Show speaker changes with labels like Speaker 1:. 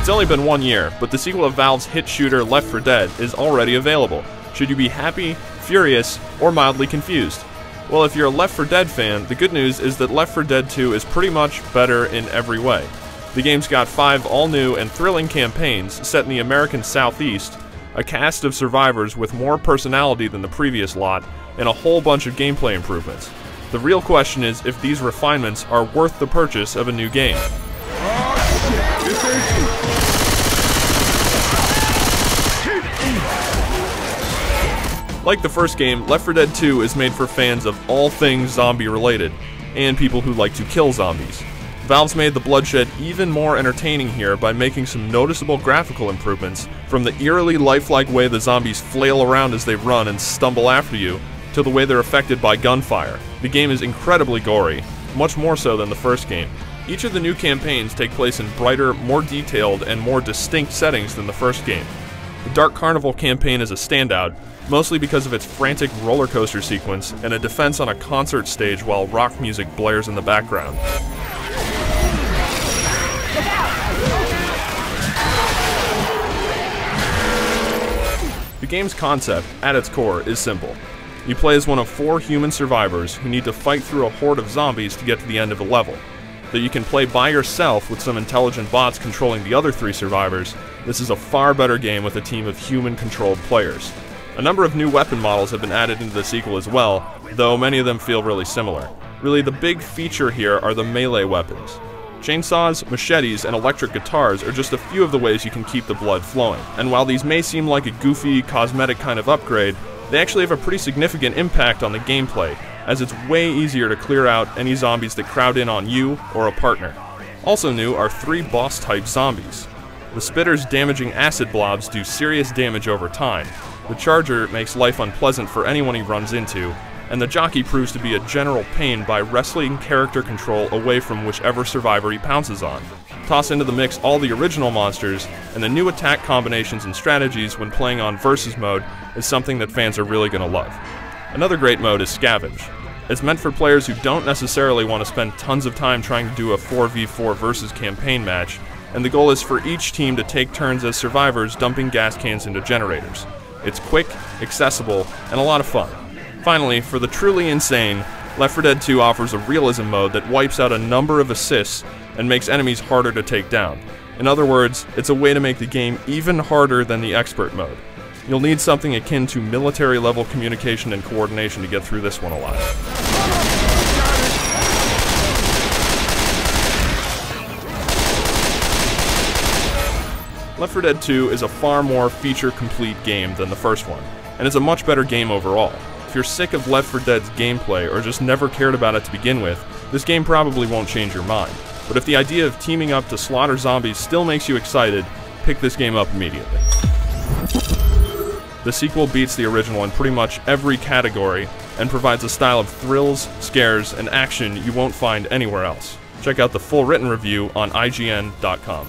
Speaker 1: It's only been 1 year, but the sequel of Valve's hit shooter Left 4 Dead is already available. Should you be happy, furious, or mildly confused? Well, if you're a Left 4 Dead fan, the good news is that Left 4 Dead 2 is pretty much better in every way. The game's got 5 all-new and thrilling campaigns set in the American Southeast, a cast of survivors with more personality than the previous lot, and a whole bunch of gameplay improvements. The real question is if these refinements are worth the purchase of a new game. Like the first game, Left 4 Dead 2 is made for fans of all things zombie-related, and people who like to kill zombies. Valve's made the bloodshed even more entertaining here by making some noticeable graphical improvements, from the eerily lifelike way the zombies flail around as they run and stumble after you, to the way they're affected by gunfire. The game is incredibly gory, much more so than the first game. Each of the new campaigns take place in brighter, more detailed, and more distinct settings than the first game. The Dark Carnival campaign is a standout, mostly because of its frantic roller coaster sequence and a defense on a concert stage while rock music blares in the background. The game's concept, at its core, is simple. You play as one of 4 human survivors who need to fight through a horde of zombies to get to the end of a level. Though you can play by yourself with some intelligent bots controlling the other 3 survivors, this is a far better game with a team of human-controlled players. A number of new weapon models have been added into the sequel as well, though many of them feel really similar. Really, the big feature here are the melee weapons. Chainsaws, machetes, and electric guitars are just a few of the ways you can keep the blood flowing. And while these may seem like a goofy, cosmetic kind of upgrade, they actually have a pretty significant impact on the gameplay, as it's way easier to clear out any zombies that crowd in on you or a partner. Also new are 3 boss-type zombies. The Spitter's damaging acid blobs do serious damage over time, the Charger makes life unpleasant for anyone he runs into, and the Jockey proves to be a general pain by wrestling character control away from whichever survivor he pounces on. Toss into the mix all the original monsters, and the new attack combinations and strategies when playing on Versus mode is something that fans are really going to love. Another great mode is Scavenge. It's meant for players who don't necessarily want to spend tons of time trying to do a 4v4 versus campaign match, and the goal is for each team to take turns as survivors dumping gas cans into generators. It's quick, accessible, and a lot of fun. Finally, for the truly insane, Left 4 Dead 2 offers a realism mode that wipes out a number of assists and makes enemies harder to take down. In other words, it's a way to make the game even harder than the expert mode. You'll need something akin to military-level communication and coordination to get through this one alive. Left 4 Dead 2 is a far more feature-complete game than the first one, and is a much better game overall. If you're sick of Left 4 Dead's gameplay or just never cared about it to begin with, this game probably won't change your mind. But if the idea of teaming up to slaughter zombies still makes you excited, pick this game up immediately. The sequel beats the original in pretty much every category, and provides a style of thrills, scares, and action you won't find anywhere else. Check out the full written review on IGN.com.